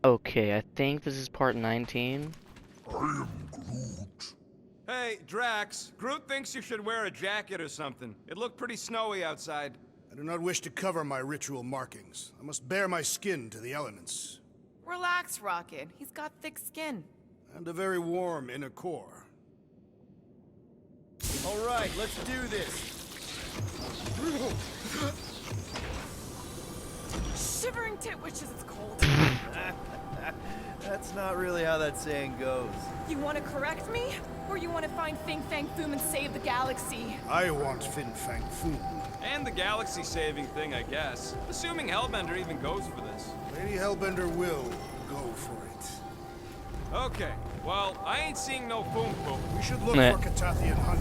Okay, I think this is part 19. I am Groot. Hey, Drax, Groot thinks you should wear a jacket or something. It looked pretty snowy outside. I do not wish to cover my ritual markings. I must bare my skin to the elements. Relax, Rocket. He's got thick skin. And a very warm inner core. All right, let's do this. Shivering tit wishes it's cold. That's not really how that saying goes. You want to correct me? Or you want to find Fing Fang Foom and save the galaxy? I want Fin Fang Foom. And the galaxy-saving thing, I guess. Assuming Hellbender even goes for this. Lady Hellbender will go for it. Okay, well, I ain't seeing no Foom Foom. We should look Meh. for Catathian hunt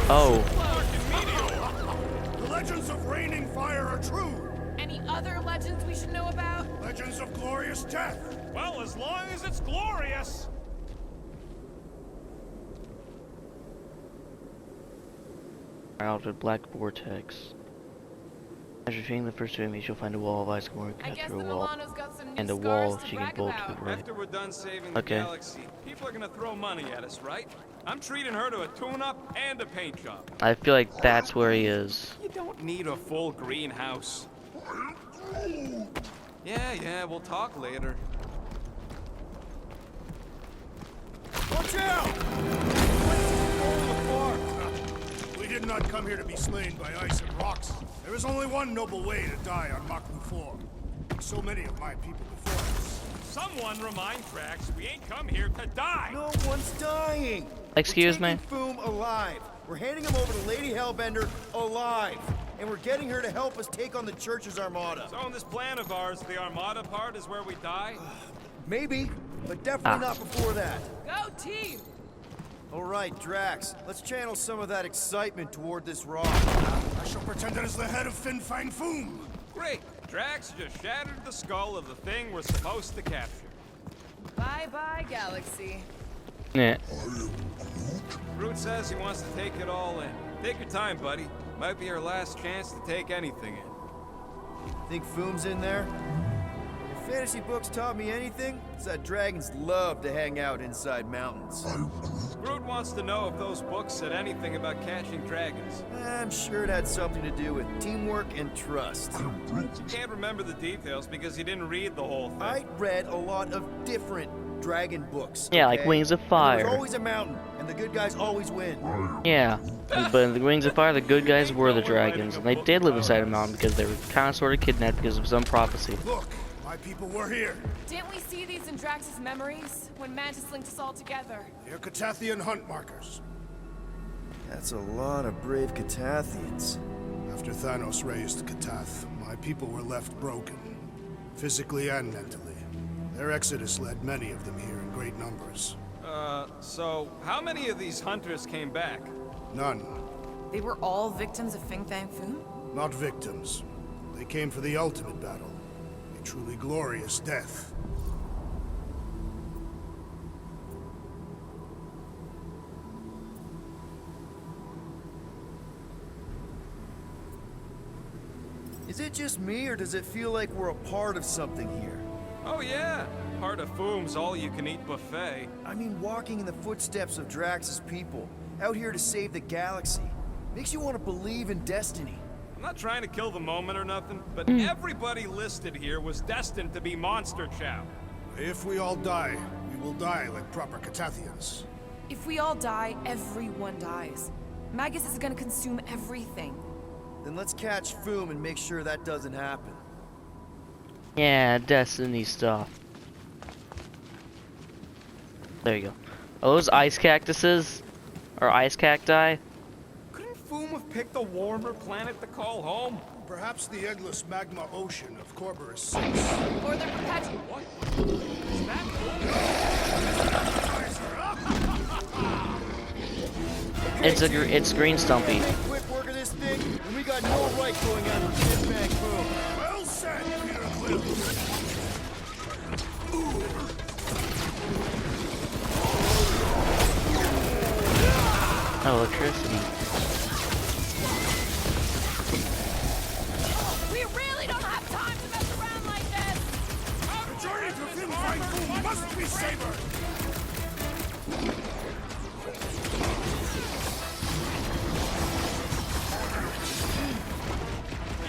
Oh, markers. The legends of raining fire are true. Any other legends we should know about? Legends of glorious death. Well, as long as it's glorious. out with black vortex. As you're feeling the first two enemies, you'll find a wall of ice going I cut guess through the a wall. Milano's got some new And a scars wall to she can brag bolt to about. the right. After we're done saving the Okay. galaxy, people are gonna throw money at us, right? I'm treating her to a tune-up and a paint job. I feel like that's where he is. You don't need a full greenhouse. Yeah, we'll talk later. Watch out! We did not come here to be slain by ice and rocks. There is only one noble way to die on Maklu 4. So many of my people before us. Someone remind Drax we ain't come here to die. No one's dying. Excuse We're me? taking Foom alive. We're handing him over to Lady Hellbender alive. And we're getting her to help us take on the church's armada. So in this plan of ours, the Armada part is where we die? Maybe, but definitely not before that. Go team! All right, Drax, let's channel some of that excitement toward this rock. I shall pretend it is the head of Fin Fang Foom. Great. Drax just shattered the skull of the thing we're supposed to capture. Bye-bye, galaxy. Yeah. Groot says he wants to take it all in. Take your time, buddy. Might be our last chance to take anything in. Think Foom's in there? If fantasy books taught me anything, it's that dragons love to hang out inside mountains. Groot wants to know if those books said anything about catching dragons. I'm sure it had something to do with teamwork and trust. You can't remember the details because you didn't read the whole thing. I read a lot of different dragon books. Yeah, like okay? Wings of And Fire. There's always a mountain, and the good guys always win. Yeah. But in the Rings of Fire, the good guys were the dragons, and they did live inside a mountain because they were kind of sort of kidnapped because of some prophecy. Look, my people were here. Didn't we see these in Drax's memories? When Mantis linked us all together? They are Catathian hunt markers. That's a lot of brave Catathians. After Thanos raised Katath, my people were left broken, physically and mentally. Their exodus led many of them here in great numbers. So how many of these hunters came back? None. They were all victims of Fing Fang Foom? Not victims. They came for the ultimate battle. A truly glorious death. Is it just me, or does it feel like we're a part of something here? Oh yeah, part of Foom's all-you-can-eat buffet. I mean, walking in the footsteps of Drax's people, out here to save the galaxy, makes you want to believe in destiny. I'm not trying to kill the moment or nothing, but everybody listed here was destined to be monster chow. If we all die, we will die like proper Catathians. If we all die, everyone dies. Magus is gonna consume everything. Then let's catch Foom and make sure that doesn't happen. Yeah, Destiny stuff. There you go. Are those ice cactuses? Or ice cacti? Couldn't Foom have picked a warmer planet to call home? Perhaps the endless magma ocean of Corborus 6. Or the perpetual. What? Is that It's Green Stumpy. Quick work of this thing, and we got no right going after Fin Fang Foom. Well said, Peter Quill. Electricity. We really don't have time to mess around like this! Must be Saber!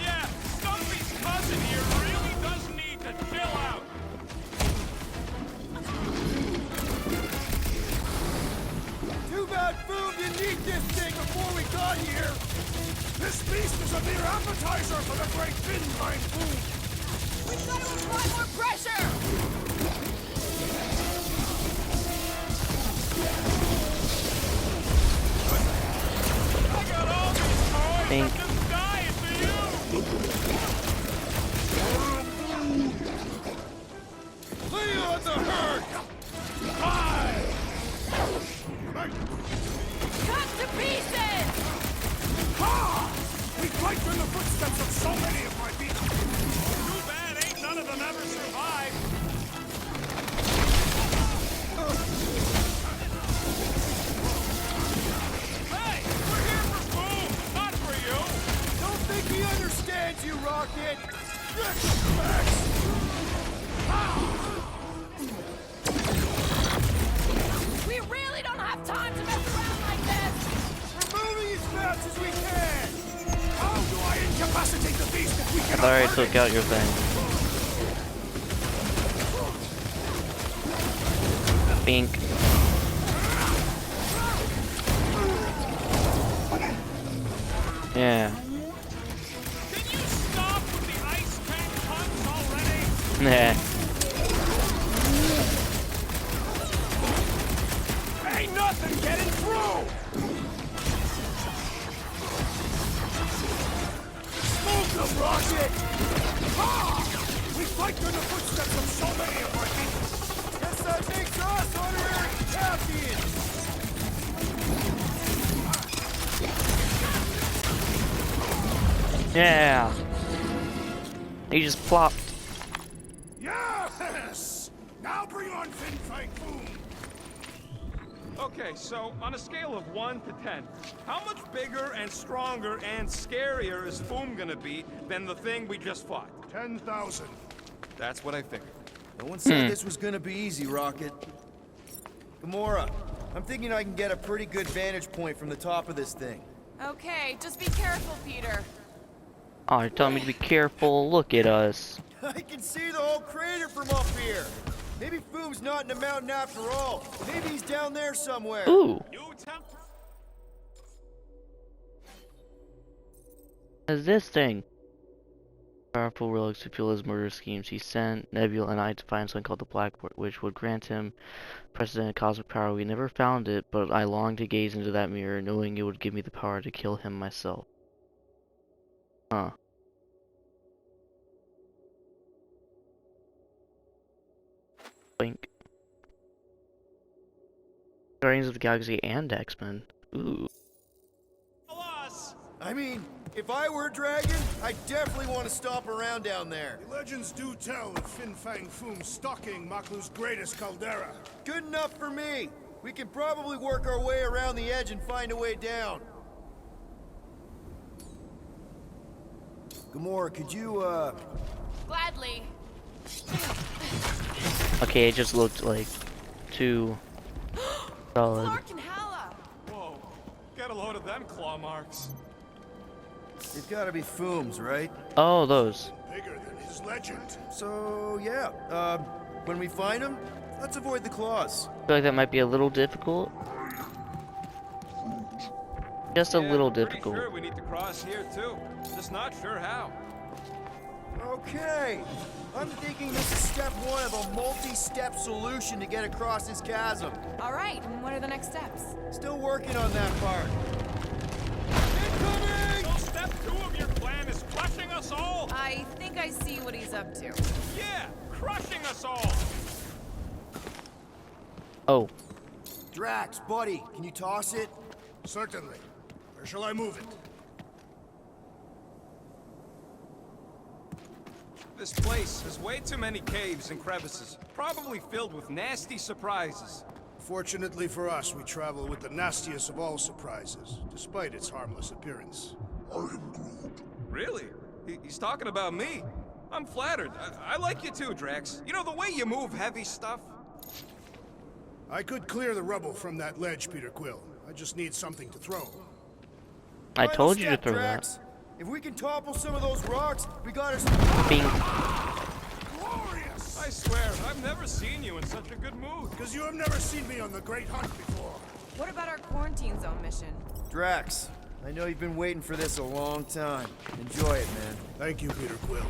Yeah, Stumpy's cousin here really does need to chill out. Too bad food didn't eat this thing before we got here. This beast is a mere appetizer for the great fin-fine food! We've got to apply more pressure! I got all these toys. Think. I'm just dying for you. Lay on the herd! Cut to pieces! Ha! We fight in the footsteps of so many of my people! Too bad ain't none of them ever survived. Hey, we're here for food, not for you. Don't think he understands you, Rocket! We really don't have time to mess around like this! We're moving as fast as we can! How do I incapacitate the beast if we I cannot thought I hurt took it? out your thing. Bink. Yeah. Can you stop with the ice tank punch already? Nah. Ain't nothing getting through! Move the Rocket! Ha! We fight in the footsteps of so many of my people! Guess that makes us honorary champions! Yeah. He just plopped. Yes! Now bring on fin-fang food! Okay, so on a scale of 1 to 10, how much bigger and stronger and scarier is Foom gonna be than the thing we just fought? 10,000. That's what I figured. No one said this was gonna be easy, Rocket. Gamora, I'm thinking I can get a pretty good vantage point from the top of this thing. Okay, just be careful, Peter. Oh, you're telling me to be careful. Look at us. I can see the whole crater from up here. Maybe Foom's not in the mountain after all. Maybe he's down there somewhere. Ooh. You tell. Is this thing? Powerful relics to fuel his murder schemes. He sent Nebula and I to find something called the Black Port, which would grant him precedented cosmic power. We never found it, but I longed to gaze into that mirror, knowing it would give me the power to kill him myself. Huh. Blink. Guardians of the Galaxy and X-Men. Ooh. Us. I mean, if I were a dragon, I'd definitely want to stop around down there. The legends do tell of Fin-Fang Foom stalking Maklu's greatest caldera. Good enough for me. We can probably work our way around the edge and find a way down. Gamora, could you, Gladly. Okay, it just looked like too solid. Clark and Hala! Whoa, get a load of them claw marks. They've got to be Foom's, right? Oh, those. Bigger than his legend. So, yeah, when we find them, let's avoid the claws. I feel like that might be a little difficult. Just a little difficult. Pretty sure we need to cross here too. Just not sure how. Okay, I'm thinking this is step one of a multi-step solution to get across this chasm. All right, and what are the next steps? Still working on that part. Incoming! So step 2 of your plan is crushing us all? I think I see what he's up to. Yeah, crushing us all. Oh, Drax, buddy, can you toss it? Certainly. Where shall I move it? This place has way too many caves and crevices, probably filled with nasty surprises. Fortunately for us, we travel with the nastiest of all surprises, despite its harmless appearance. I am Groot. Really? He's talking about me. I'm flattered. I like you too, Drax. You know, the way you move heavy stuff. I could clear the rubble from that ledge, Peter Quill. I just need something to throw. I Final told you to step, throw Drax. If we can topple some of those rocks, we got us. that. Being Glorious! I swear, I've never seen you in such a good mood. Because you have never seen me on the Great Hunt before. What about our quarantine zone mission? Drax, I know you've been waiting for this a long time. Enjoy it, man. Thank you, Peter Quill.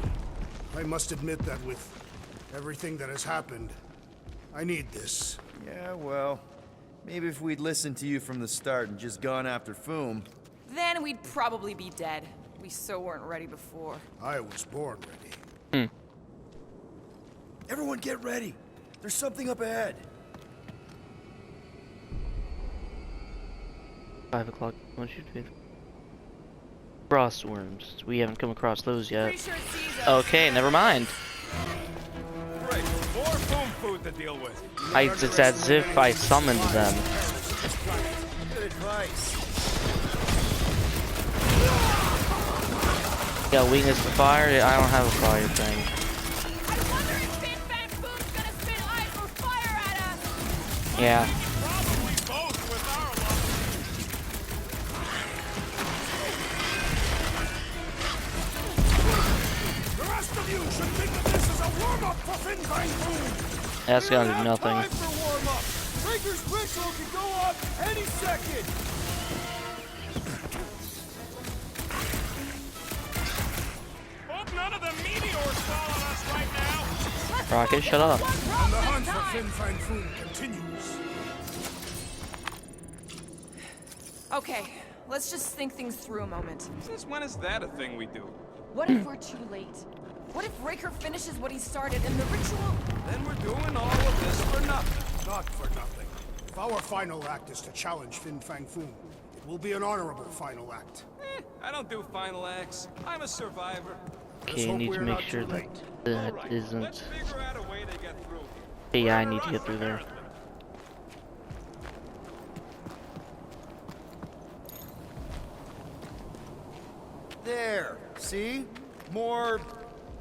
I must admit that with everything that has happened, I need this. Yeah, well, maybe if we'd listened to you from the start and just gone after Foom. Then we'd probably be dead. We so weren't ready before. I was born ready. Everyone get ready. There's something up ahead. 5 o'clock. What should be? Frost worms. We haven't come across those yet. Pretty sure it's season. Okay, never mind. Great, more foam food to deal with. It's as if I summoned them. Good advice. Yeah, weakness to fire. I don't have a fire thing. I wonder if Fin Fang Foom's gonna spit ice or fire at us! Yeah. Probably both with our luck. The rest of you should think that this is a warm-up for Fin Fang Foom. That's We don't gonna do have nothing. time for warm-up. Breaker's ritual can go off any second. Hope none of the meteors fall on us right now. Rocket, shut up. And the hunt for Fin Fang Foom continues. Okay, let's just think things through a moment. Since when is that a thing we do? What if we're too late? What if Raker finishes what he started and the ritual... Then we're doing all of this for nothing. Not for nothing. If our final act is to challenge Fin Fang Foom, it will be an honorable final act. I don't do final acts. I'm a survivor. Okay, I need to make sure that that All right, isn't. let's figure out a way to get through. Hey, yeah, I need to get through there. There. See? More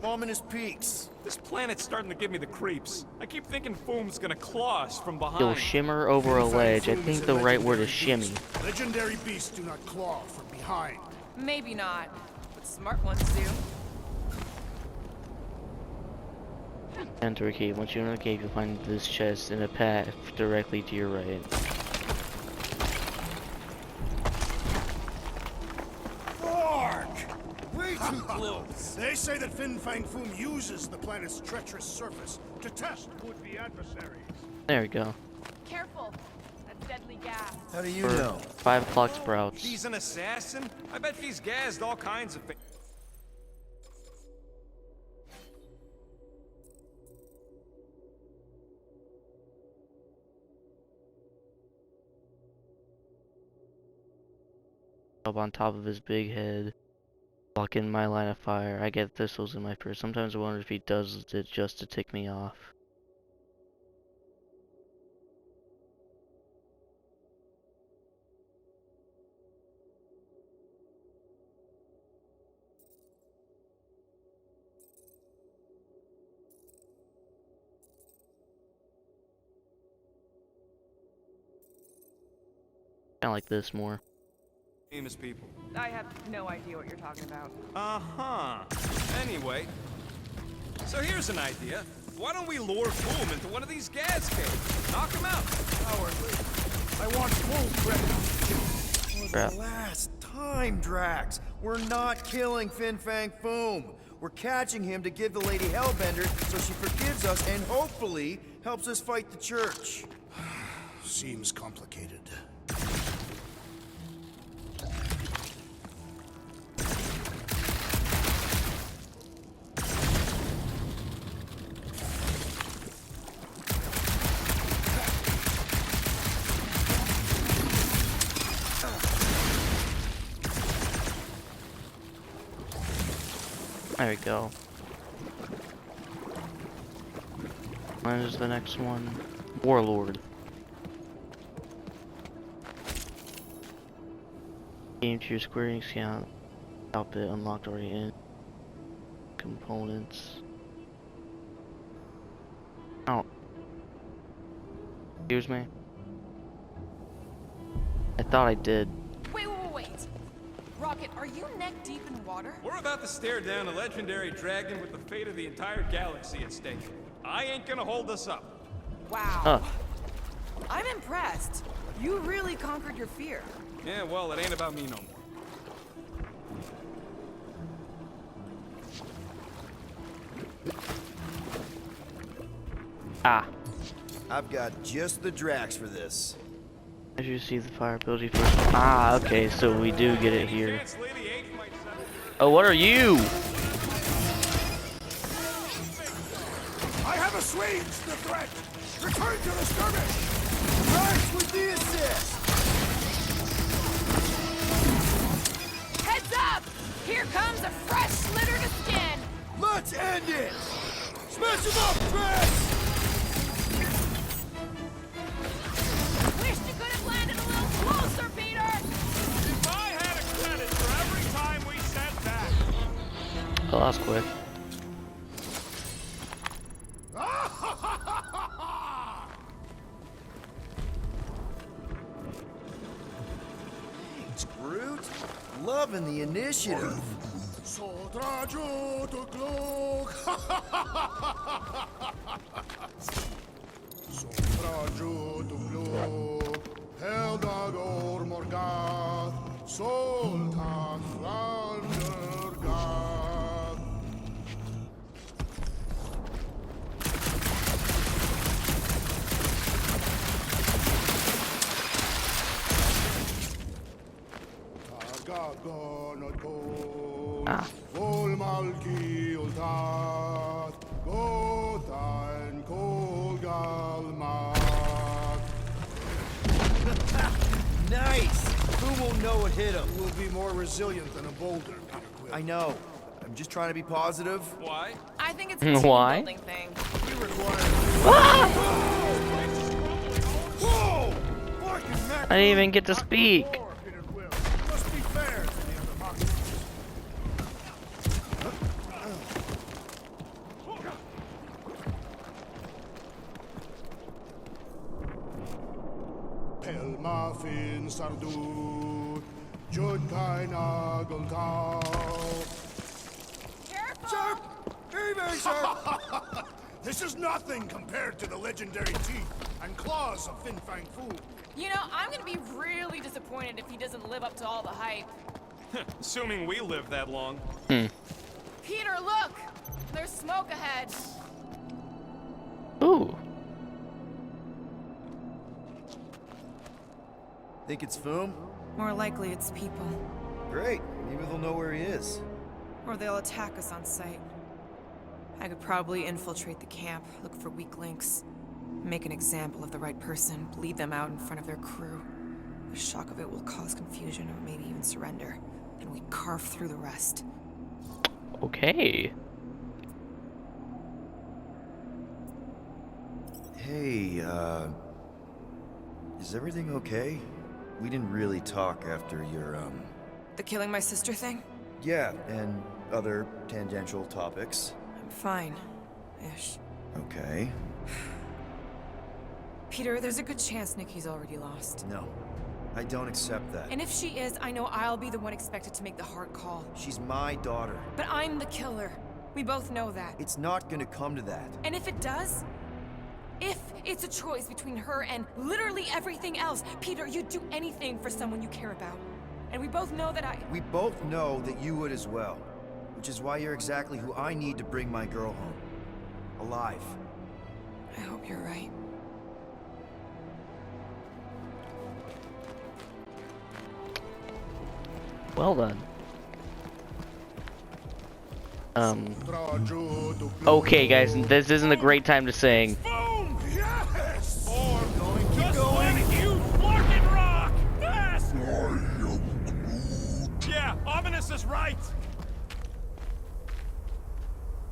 ominous peaks. This planet's starting to give me the creeps. I keep thinking Foom's gonna claw us from behind. You'll shimmer over a ledge. I think the right word is shimmy. Legendary beasts do not claw from behind. Maybe not, but smart ones do. Enter a cave. Once you're in a cave, you'll find this chest in a path directly to your right. Mark! Way too close. They say that Fin Fang Foom uses the planet's treacherous surface to test would-be adversaries. There we go. Careful! That's deadly gas. How do you For know? 5 o'clock sprouts. He's an assassin? I bet he's gassed all kinds of things. Up on top of his big head, blocking my line of fire. I get thistles in my fur. Sometimes I wonder if he does it just to tick me off. Kinda like this more. Famous people. I have no idea what you're talking about. Uh-huh. Anyway, so here's an idea. Why don't we lure Foom into one of these gas caves? Knock him out. Cowardly. I want Foom ready. For Crap. the last time, Drax. We're not killing Fin Fang Foom. We're catching him to give the Lady Hellbender so she forgives us and hopefully helps us fight the church. Seems complicated. There we go. When is the next one? Warlord. Game to your Square Enix account. Outfit unlocked already in. Components. Oh. Excuse me? I thought I did. Wait. Rocket, are you neck deep in water? We're about to stare down a legendary dragon with the fate of the entire galaxy at stake. I ain't gonna hold us up. Wow. Huh. I'm impressed. You really conquered your fear. Yeah, well, it ain't about me no more. Ah. I've got just the Drax for this. As you see the fire ability first. Ah, okay, so we do get it here. Chance Lady H might send us- Oh, what are you? I have assuaged the threat! Return to the skirmish! Drax with the assist! Heads up! Here comes a fresh litter to skin! Let's end it! Smash him up, Drax! Wish you could have landed a little closer, Peter! If I had a credit for every time we sent back. Oh, that was quick. Thanks, Groot. Loving the initiative. Sotraju to Glug! Sotraju to Glug! Heldador Morgath! Sultan Flandergath! Targagonodon! Ah. Volmalki Ultath! Gotain Kolgalmat! Nice! Who will know what hit him? Will be more resilient than a boulder, Peter Quill. I know. I'm just trying to be positive. Why? I think it's a team Why? building thing. We require... Whoa! Fucking I didn't even get to speak. War, Peter Quill. Must be fair to the other monsters. Pelmafin Sardu, Judkai Nagaltau. Careful! Sir! Evening, sir! This is nothing compared to the legendary teeth and claws of Fin Fang Foom. You know, I'm gonna be really disappointed if he doesn't live up to all the hype. Assuming we live that long. Peter, look! There's smoke ahead. Ooh. Think it's Foom? More likely it's people. Great. Maybe they'll know where he is. Or they'll attack us on sight. I could probably infiltrate the camp, look for weak links, make an example of the right person, bleed them out in front of their crew. The shock of it will cause confusion or maybe even surrender, and we carve through the rest. Okay. Hey, is everything okay? We didn't really talk after your, The killing my sister thing? yeah, and other tangential topics. I'm fine. Ish. Okay. Peter, there's a good chance Nikki's already lost. No, I don't accept that. And if she is, I know I'll be the one expected to make the hard call. She's my daughter. But I'm the killer. We both know that. It's not gonna come to that. And if it does, if it's a choice between her and literally everything else, Peter, you'd do anything for someone you care about. And we both know that We both know that you would as well. Which is why you're exactly who I need to bring my girl home. Alive. I hope you're right. Well done. Sotraju to Glug. Okay, guys, this isn't a great time to sing. Boom! Yes! Or Keep going. You fucking rock! Fast! Yeah, Ominous is right.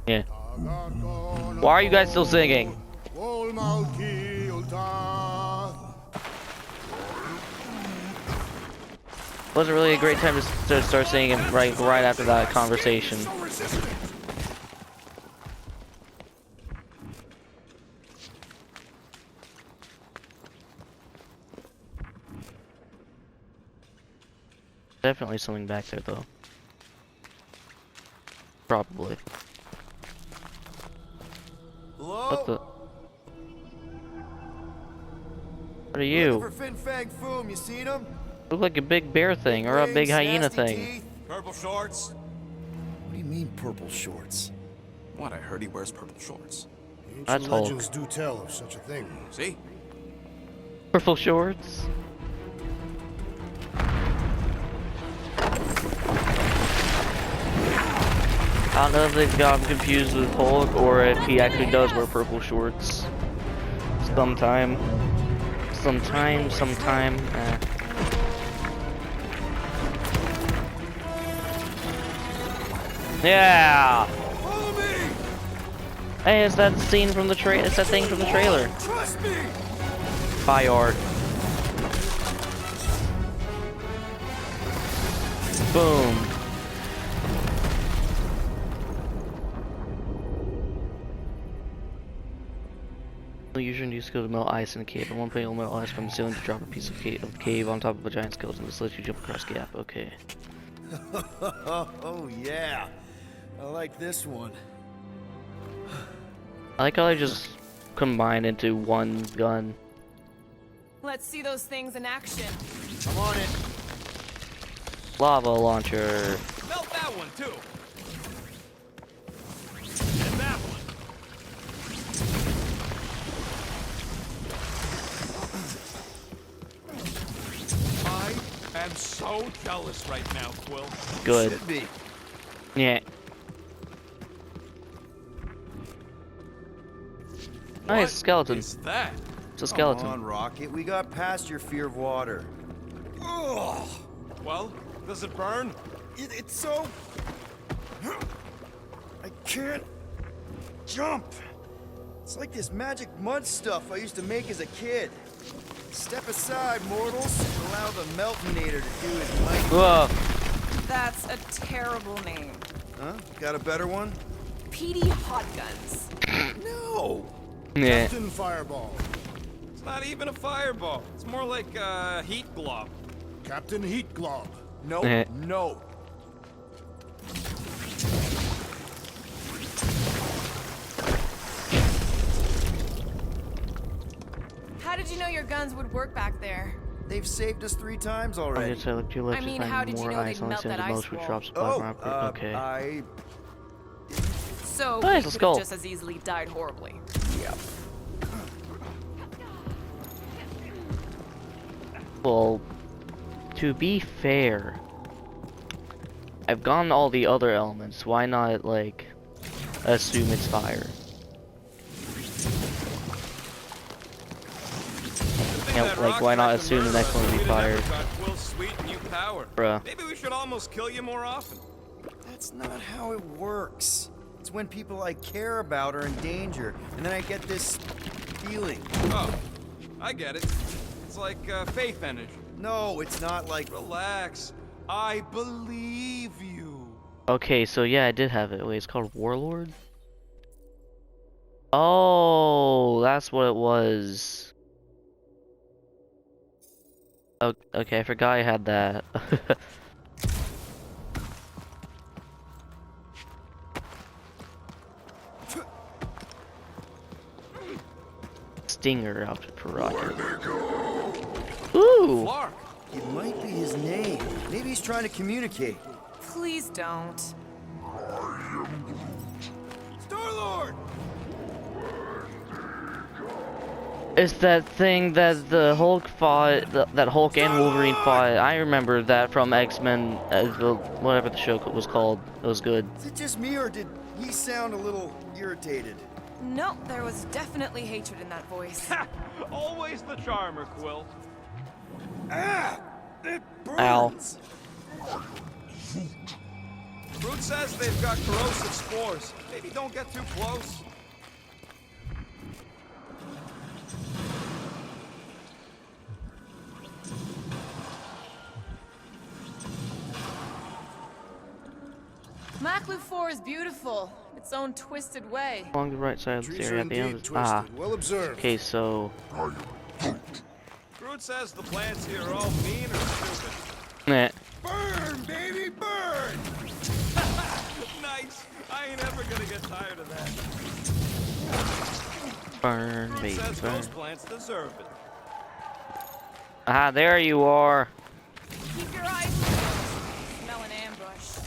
Yeah. Why are you guys still singing? Volmalki Ultath. Wasn't really a great time to start singing it right after that conversation. So resistant. Definitely something back there, though. Probably. Hello? What the? What are Looking you? for Fin Fang Foom, you seen him? Look like a big bear thing or a big Rings, hyena nasty thing. teeth. Purple shorts? What do you mean, purple shorts? What? I heard he wears purple shorts. Ancient That's Hulk. legends do tell of such a thing. See? Purple shorts. I don't know if they've got him confused with Hulk or if he actually does wear purple shorts. Sometime. Yeah! Follow me! Hey, it's that scene from the it's that thing from the trailer. Trust me! Fire. Boom. Use your new skill to melt ice in a cave. At one point, you'll melt ice from the ceiling to drop a piece of cave on top of a giant skeleton. This lets you jump across the gap. Okay. Oh, yeah. I like this one. I like how I just combine into one gun. Let's see those things in action. I'm on it. Lava launcher. Melt that one, too. And that one. I am so jealous right now, Quill. Good. Should be. Yeah. Nice What skeleton. is that? It's a skeleton. Come on, Rocket. We got past your fear of water. Ugh. Well, does it burn? It's so... I can't jump. It's like this magic mud stuff I used to make as a kid. Step aside, mortals, and allow the Meltonator to do his mighty... Whoa. That's a terrible name. Huh? Got a better one? PD Hot Guns. No! Yeah. Captain Fireball. It's not even a fireball. It's more like a heat glob. Captain Heat Glob. No, Eh. no. How did you know your guns would work back there? They've saved us 3 times I already. guess I looked too late I to mean, find how did you more know ice they'd on the melt ceiling that the ice most, which wall? drops Oh, plasma rocket. Okay. I... So Nice, he let's could go. have just as easily died horribly. Yep. Well, to be fair, I've gotten all the other elements. Why not, like, assume it's fire? Yeah, like, why not assume the next one will be fire? Bruh. Maybe we should almost kill you more often. That's not how it works. It's when people I care about are in danger, and then I get this feeling. Oh, I get it. It's like faith energy. No, it's not like... Relax. I believe you. Okay, so yeah, I did have it. Wait, it's called Warlord? Oh, that's what it was. Oh, okay, I forgot I had that. Stinger outfit for Rocket. Ooh! Clark. It might be his name. Maybe he's trying to communicate. Please don't. Star-Lord! It's that thing that the Hulk fought, that Hulk and Wolverine fought. I remember that from X-Men, whatever the show was called. It was good. Is it just me, or did he sound a little irritated? No, there was definitely hatred in that voice. Ha! Always the charmer, Quill. Ah! It Ow. burns! Groot says they've got corrosive spores. Maybe don't get too close. Maclu 4 is beautiful. Its own twisted way. Along the right side of the Trees are area at the end. indeed twisted. Well observed. Okay, so Groot says the plants here are all mean or stupid. Meh. Burn, baby, burn! Nice! I ain't ever gonna get tired of that. Burn, Groot baby, says burn. those plants deserve it. Ah, there you are. Keep your eyes peeled. Smell an ambush.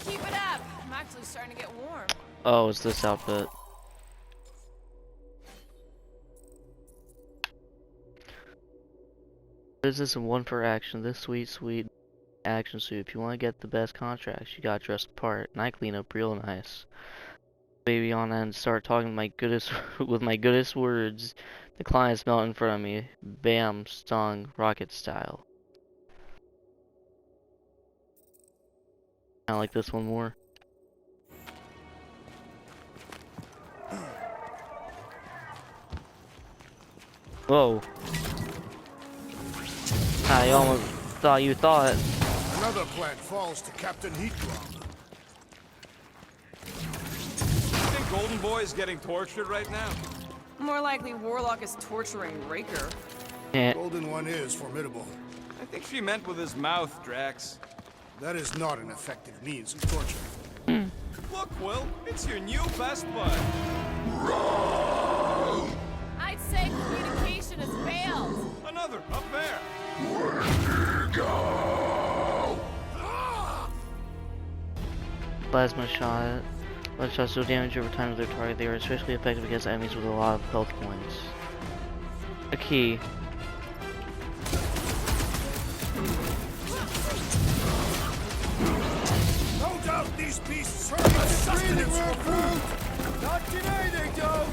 Keep it up. I'm actually starting to get warm. Oh, it's this outfit. Business and one for action. This sweet action suit. If you want to get the best contracts, you gotta dress the part. And I clean up real nice. Baby on and start talking my goodest with my goodest words. The clients melt in front of me. Bam, stung, rocket style. I like this one more. Whoa. I almost thought you thought. Another plant falls to Captain Heatdrum. You think Golden Boy is getting tortured right now? More likely, Warlock is torturing Raker. Yeah. Golden One is formidable. I think she meant with his mouth, Drax. That is not an effective means of torture. Look, Will, it's your new best bud. I'd say communication has failed. Another, up there. Plasma shot. Plasma shots deal damage over time to their target. They are especially effective against enemies with a lot of health points. A key. No doubt these beasts serve as sustenance for food. Not today, they don't!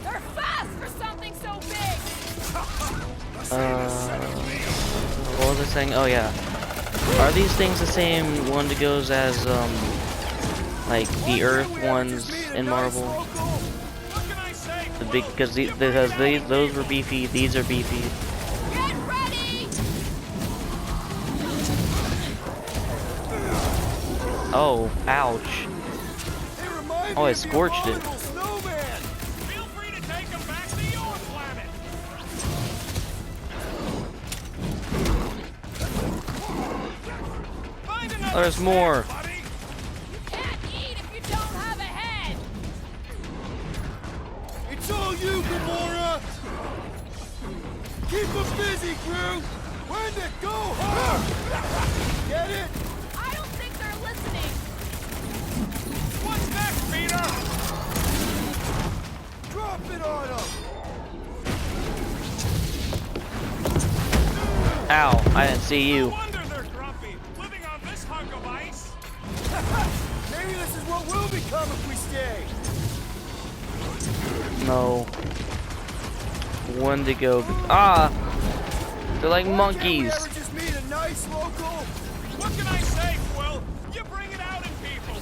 They're fast for something so big. What was I saying? Oh yeah. Are these things the same Wendigos as like the Earth ones in Marvel? What can I say? The big, because those were beefy. These are beefy. Get ready. Oh, ouch. They remind Oh, me I of the scorched it. abominable snowman! Feel free to take him back to your planet. Find another There's more. snack, buddy. You can't eat if you don't have a head. It's all you, Gamora! Keep them busy, crew! Wendigo hard! Get it? I don't think they're listening. What's next, Peter? Drop it on them! Ow, I didn't see No you. wonder they're grumpy, living on this hunk of ice. Maybe this is what we'll become if we stay! No. Wendigo. Ah! They're like Can't we monkeys. ever just meet a nice local? What can I say, Quill? You bring it out in people.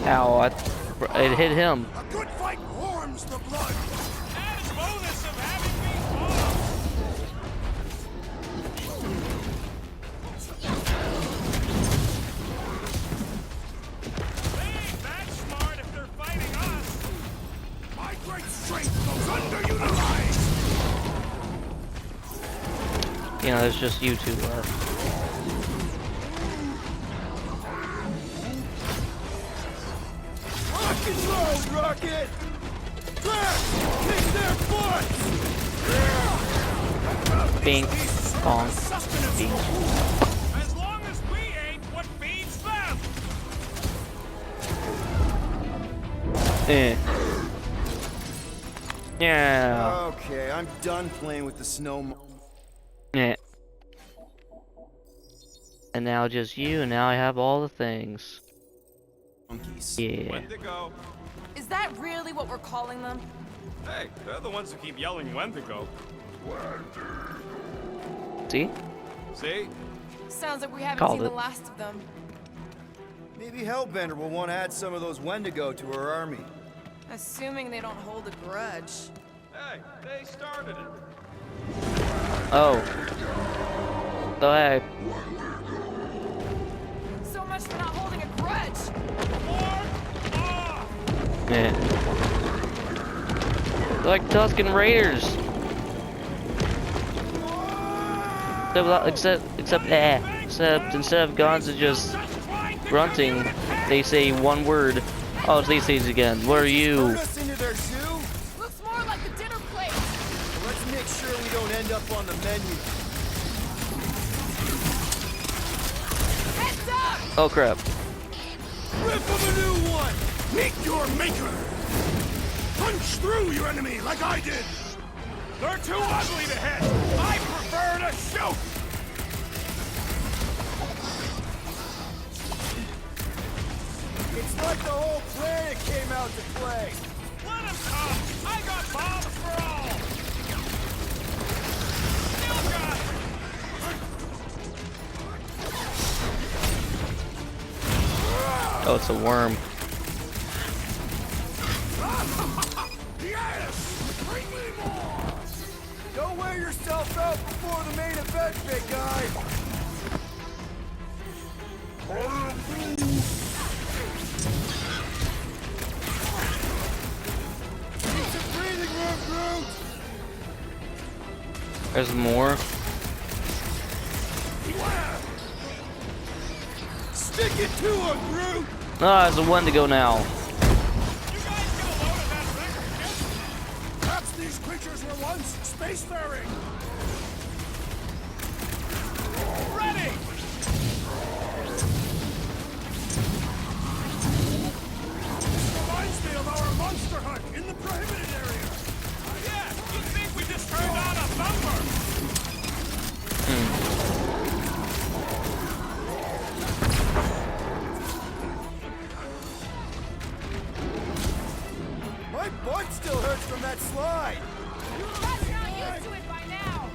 Ow, it hit him. A good fight warms the blood. Added bonus of having me They ain't that smart if they're fighting us. My great strength goes underutilized. You know, there's just you two left. Rock and roll, Rocket! Drax! Kick their butts! Bing, bong, bing. As long as we ain't what feeds them. Eh. Yeah. Okay, I'm done playing with the snow Eh. And now just you, and now I have all the things. monkeys. Yeah. Wendigo. Is that really what we're calling them? Hey, they're the ones who keep yelling Wendigo. See? See? Sounds like we haven't Called seen it. the last of them. Maybe Hellbender will want to add some of those Wendigo to her army. Assuming they don't hold a grudge. Hey, they started it. Oh. The heck? So much for not holding a grudge. Yeah. They're like Tuscan Raiders. Except instead of guns and just grunting, they say one word. Oh, it's these things again. What are you? Turn us into their zoo? Looks more like the dinner plate. Let's make sure we don't end up on the menu. Heads up! Oh crap. Rip them a new one! Meet your maker! Punch through your enemy like I did! They're too ugly to hit! I prefer to shoot! It's like the whole planet came out to play. Let them come! I got bombs for all! Still got it! Oh, it's a worm. Yes! Bring me more! Don't wear yourself out before the main event, big guy. Need some breathing room, Groot. There's more. Beware! Stick it to him, Groot. Ah, there's a Wendigo now. You guys get a load of that thing? Perhaps these creatures were once spacefaring! Ready! This reminds me of our monster hunt in the prohibited area! Yeah, you think we just turned on a thumper? My butt still hurts from that slide. You must not used to it by now.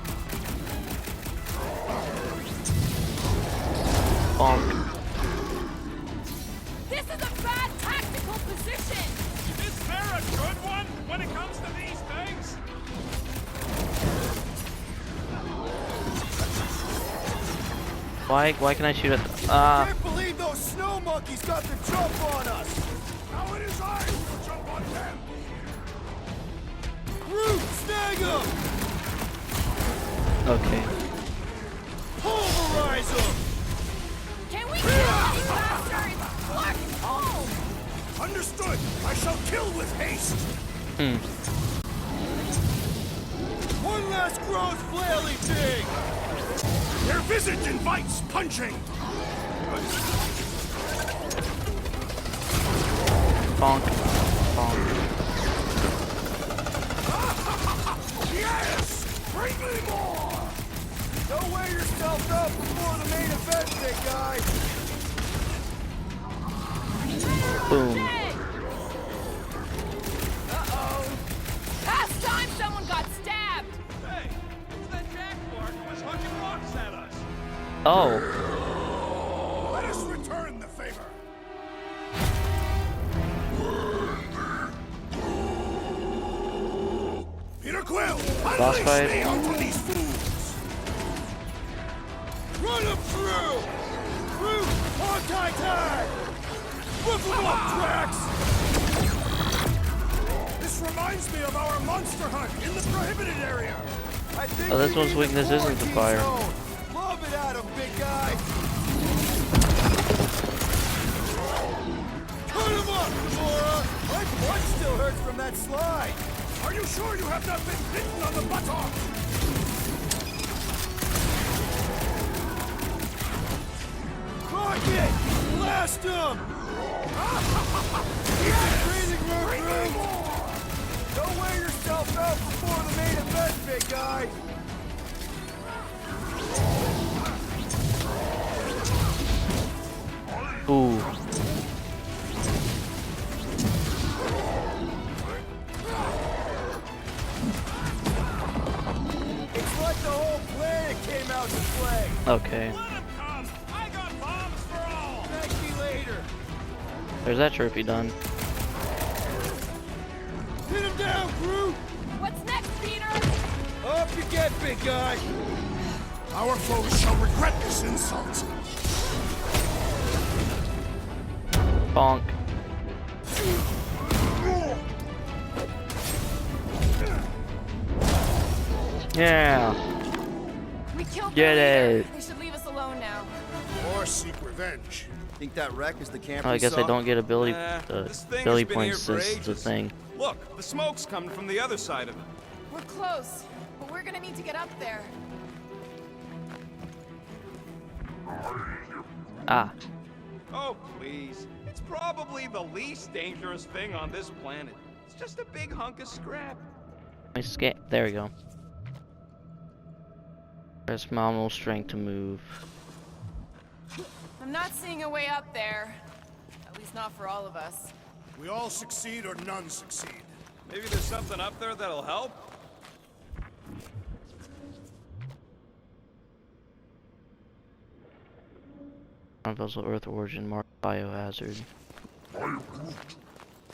Bonk. This is a bad tactical position. Is there a good one when it comes to these things? Why can I shoot at the... Can't believe those snow monkeys got the jump on us. Now it is I who will jump on them! Groot, snag him. Okay. Pulverize him. Can we kill these bastards? Clark, home! Understood! I shall kill with haste! One last gross flaily thing. Their visage invites punching! Bonk. Bonk. Yes! Bring me more! Don't wear yourself out before the main event, big guy. Boom. Dead! Uh-oh. Past time someone got stabbed! Hey, it's that jackpot who was hucking rocks at us. Oh. Let us return the favor! Peter Quill, Boss unleash fight. me onto these fools! Run him through. Groot, anti-tag. Whip him up, Drax. This reminds me of our monster hunt in the prohibited area! I think Oh, this we one's need weakness isn't the quarantine fire. zone. Lob it at him, big guy. Cut him up, Gamora. My butt still hurts from that slide. Are you sure you have not been bitten on the buttock? Rocket, blast him. Breathing room, Groot. Don't wear yourself out before the main event, big guy. Ooh. It's like the whole planet came out to play. Okay. Let him come! I got bombs for all! Thank me later. There's that trophy done. Hit him down, Groot. What's next, Peter? Up you get, big guy. Our foes shall regret this insult! Bonk. Yeah. We killed Get their leader. it. They should leave us alone now. Or seek revenge. Think that wreck is the camp Oh, I we guess saw? I don't get ability This thing ability has been here points for since the ages. thing. Look, the smoke's coming from the other side of it. We're close, but we're gonna need to get up there. Ah. Oh, please. It's probably the least dangerous thing on this planet. It's just a big hunk of scrap. There we go. There's phenomenal strength to move. I'm not seeing a way up there. At least not for all of us. We all succeed or none succeed. Maybe there's something up there that'll help? Vessel Earth origin marked biohazard.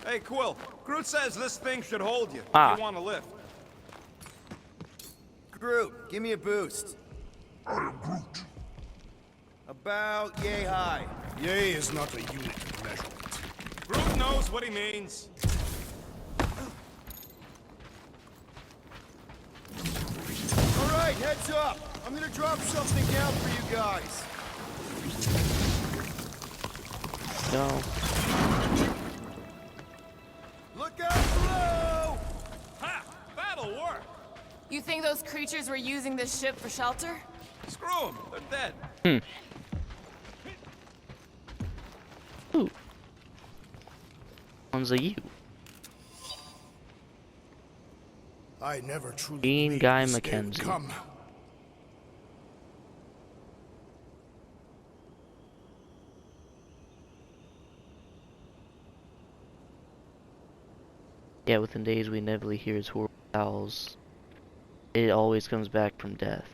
Hey, Quill. Groot says this thing should hold you. Ah. If you want to lift. Groot, give me a boost. I am Groot. About yay high. Yay is not a unit of measurement. Groot knows what he means. All right, heads up. I'm gonna drop something down for you guys. No. Look out below! Ha! That'll work! You think those creatures were using this ship for shelter? Screw them. They're dead. Ooh. One's a you. I never truly Gene believed Guy this day would Mackenzie. come. Yeah, within days we inevitably hear his horrible howls. It always comes back from death.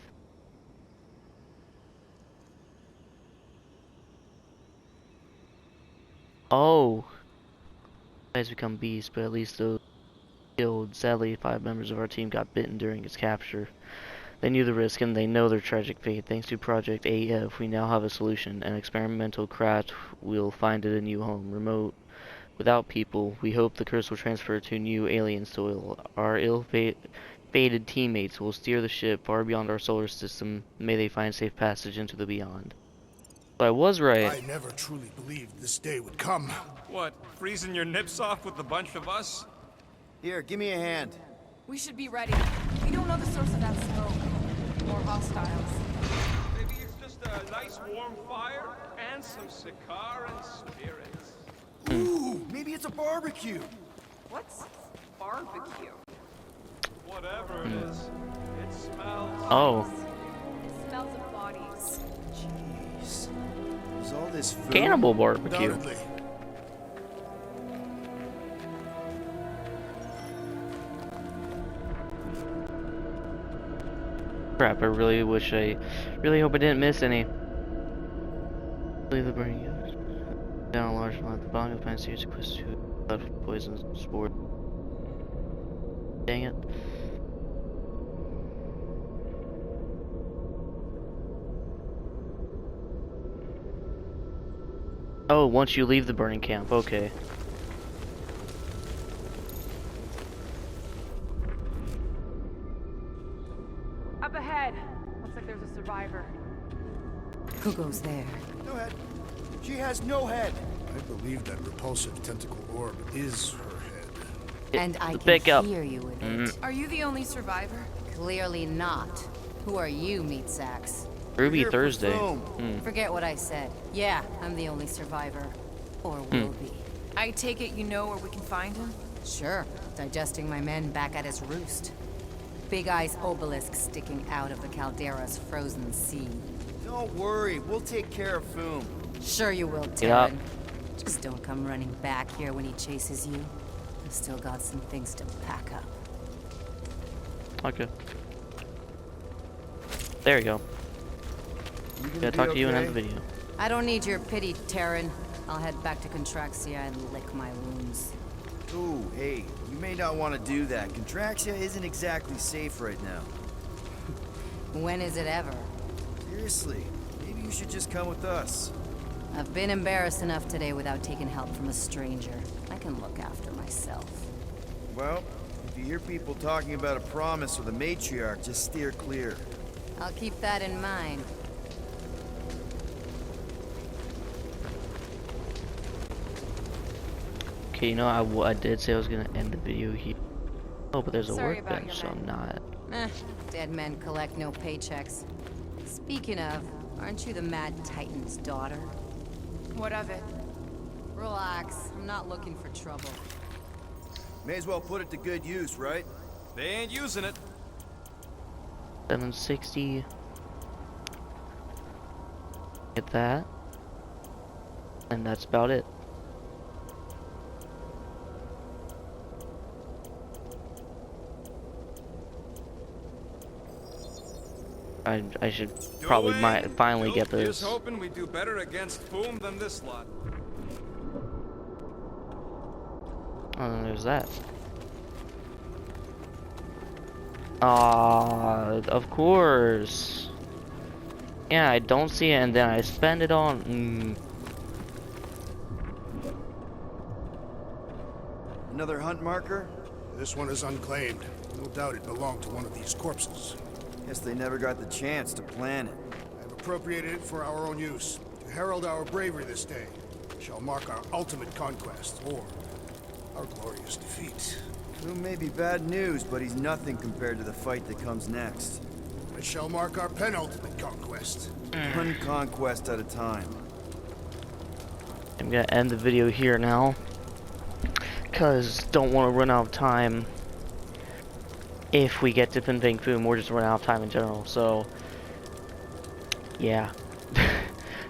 Oh! Guys become beasts, but at least those killed. Sadly, 5 members of our team got bitten during its capture. They knew the risk and they know their tragic fate. Thanks to Project AF, we now have a solution. An experimental craft will find it a new home. Remote, without people. We hope the curse will transfer to new alien soil. Our ill-fated teammates will steer the ship far beyond our solar system. May they find safe passage into the beyond. So I was right. I never truly believed this day would come. What, freezing your nips off with a bunch of us? Here, give me a hand. We should be ready. We don't know the source of that smoke. More hostiles. Maybe it's just a nice warm fire and some cigar and spirits. Ooh, maybe it's a barbecue. What's barbecue? Whatever it is, it smells. Oh, It smells of bodies. Jeez. Is all this food? cannibal barbecue. Undoubtedly. Crap, I really hope I didn't miss any. Leave the burning unit. Down a large amount at the bottom, you'll find a series of quests to left poison spore. Dang it. Oh, once you leave the burning camp, okay. Up ahead. Looks like there's a survivor. Who goes there? No head. She has no head. I believe that repulsive tentacle orb is her head. And I Pick can up. hear you with it. Are you the only survivor? Clearly not. Who are you, meat sacks? Ruby Here for Thursday. foam. Forget what I said. Yeah, I'm the only survivor. Or will be. I take it you know where we can find him? Sure, digesting my men back at his roost. Big Eye's obelisk sticking out of the caldera's frozen sea. Don't worry, we'll take care of Foom. Sure you will, Yup. Terran. Just don't come running back here when he chases you. I've still got some things to pack up. Okay. There you go. Gotta talk to you and end the video. I don't need your pity, Terran. I'll head back to Contraxia and lick my wounds. Ooh, hey, you may not want to do that. Contraxia isn't exactly safe right now. When is it ever? Seriously, maybe you should just come with us. I've been embarrassed enough today without taking help from a stranger. I can look after myself. Well, if you hear people talking about a promise with a matriarch, just steer clear. I'll keep that in mind. Okay, you know, I did say I was gonna end the video here. Oh, but there's a Sorry about workbench, your so I'm not. Dead men collect no paychecks. Speaking of, aren't you the Mad Titan's daughter? What of it? Relax, I'm not looking for trouble. May as well put it to good use, right? They ain't using it. 760. Get that. And that's about it. I should probably finally get this. Here's hoping we do better against Boom than this lot. Oh, there's that. Of course. Yeah, I don't see it, and then I spend it on. Another hunt marker? This one is unclaimed. No doubt it belonged to one of these corpses. Guess they never got the chance to plan it. I've appropriated it for our own use, to herald our bravery this day. It shall mark our ultimate conquest, or our glorious defeat. It may be bad news, but he's nothing compared to the fight that comes next. It shall mark our penultimate conquest. One conquest at a time. I'm gonna end the video here now, cause don't want to run out of time. If we get to Fin Fang Foom, we're just running out of time in general. So, yeah,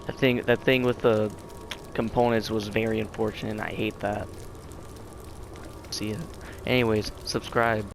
that thing with the components was very unfortunate. And I hate that. See ya. Anyways, subscribe.